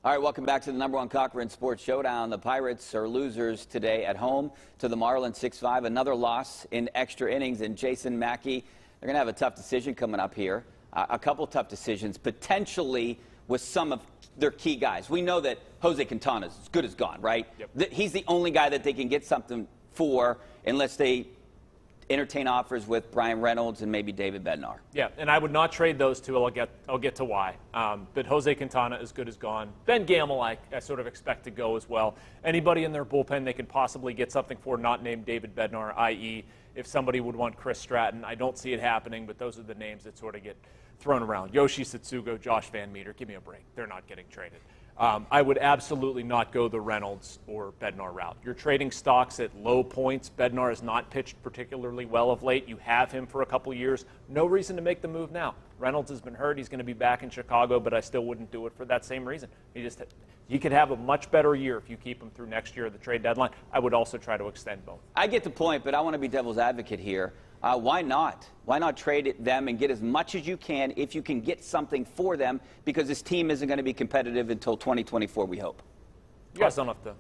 All right, welcome back to the #1 Cochran Sports Showdown. The Pirates are losers today at home to the Marlins 6-5. Another loss in extra innings. And Jason Mackey, they're going to have a tough decision coming up here. A couple tough decisions, potentially with some of their key guys. We know that Jose Quintana is as good as gone, right? Yep. He's the only guy that they can get something for unless they entertain offers with Brian Reynolds and maybe David Bednar. Yeah, and I would not trade those two. I'll get to why. But Jose Quintana is good as gone. Ben Gamel, I sort of expect to go as well. Anybody in their bullpen they could possibly get something for, not named David Bednar, i.e. if somebody would want Chris Stratton. I don't see it happening, but those are the names that sort of get thrown around. Yoshi Tsutsugo, Josh Van Meter, give me a break. They're not getting traded. I would absolutely not go the Reynolds or Bednar route. You're trading stocks at low points. Bednar has not pitched particularly well of late. You have him for a couple years. No reason to make the move now. Reynolds has been hurt. He's going to be back in Chicago, but I still wouldn't do it for that same reason. You could have a much better year if you keep him through next year at the trade deadline. I would also try to extend both. I get the point, but I want to be devil's advocate here. Why not? Why not trade them and get as much as you can if you can get something for them, because this team isn't going to be competitive until 2024, we hope. You guys don't have to.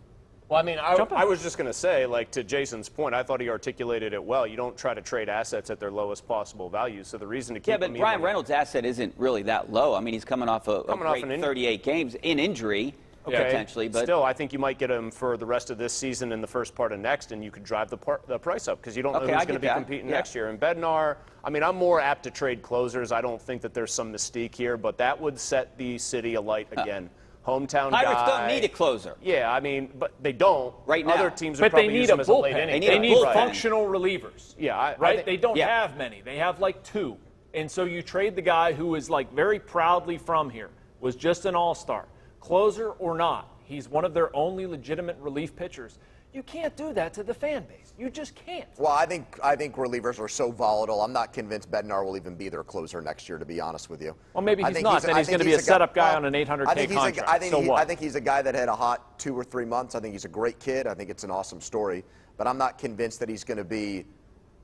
Well, I mean, I was just going to say, like, to Jason's point, I thought he articulated it well. You don't try to trade assets at their lowest possible value. So the reason to keep but Brian Reynolds' asset isn't really that low. I mean, he's coming off a great 38 games in injury. Okay. Potentially, but still, I think you might get him for the rest of this season and the first part of next, and you could drive the price up because you don't know who's going to be competing next year. And Bednar, I mean, I'm more apt to trade closers. I don't think that there's some mystique here, but that would set the city alight again. Hometown guy. Pirates don't need a closer. Yeah, I mean, but they don't right now. Other teams are probably using them as a late inning. They need functional relievers. Yeah, right. They don't have many. They have like two, and so you trade the guy who is like very proudly from here, was just an all-star, closer or not. He's one of their only legitimate relief pitchers. You can't do that to the fan base. You just can't. Well, I think relievers are so volatile. I'm not convinced Bednar will even be their closer next year, to be honest with you. Well, maybe he's not. Then he's going to be a setup guy on an $800K contract. I think he's a guy that had a hot 2 or 3 months. I think he's a great kid. I think it's an awesome story. But I'm not convinced that he's going to be,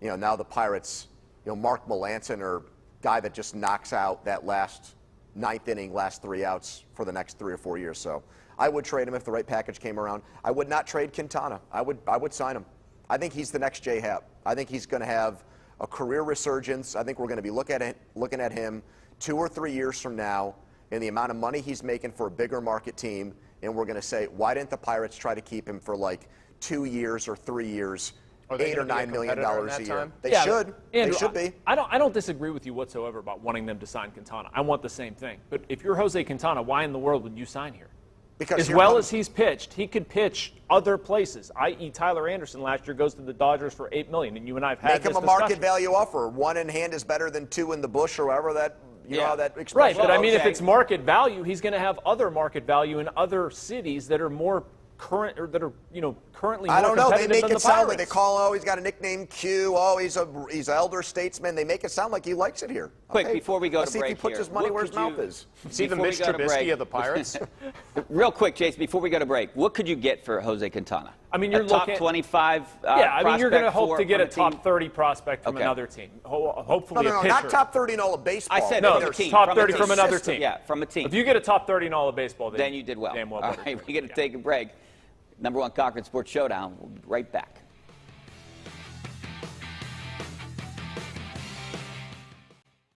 now the Pirates, Mark Melancon or guy that just knocks out that last 9th inning, last 3 outs for the next 3 or 4 years. So I would trade him if the right package came around. I would not trade Quintana. I would sign him. I think he's the next J-Happ. I think he's going to have a career resurgence. I think we're going to be looking at him 2 or 3 years from now and the amount of money he's making for a bigger market team, and we're going to say, why didn't the Pirates try to keep him for like 2 years or 3 years, $8 or $9 million a year? They should. Andrew, they should be. I don't disagree with you whatsoever about wanting them to sign Quintana. I want the same thing. But if you're Jose Quintana, why in the world would you sign here? Because as well as he's pitched, he could pitch other places, i.e. Tyler Anderson last year goes to the Dodgers for $8 million, and you and I have had this discussion. Make him a market value offer. 1 in hand is better than 2 in the bush, or however that, know how that expression. Right, but I mean, if it's market value, he's going to have other market value in other cities that are more current, or that are currently more competitive than the Pirates. I don't know. They make it sound like they call, he's got a nickname Q. Oh, he's an elder statesman. They make it sound like he likes it here. Quick, before we go to break, see if he puts his money where his mouth is. See the Mitch Trubisky of the Pirates. Real quick, Jason, before we go to break, what could you get for Jose Quintana? I mean, you're looking top 25. I mean, you're going to hope to get a top 30 prospect from another team. Hopefully, a pitcher. Not top 30 in all of baseball. I said no, from a team. Top 30 from another team. Yeah, from a team. If you get a top 30 in all of baseball, then you did well. Damn well. All right, we're going to take a break. #1 Cochran Sports Showdown. We'll be right back.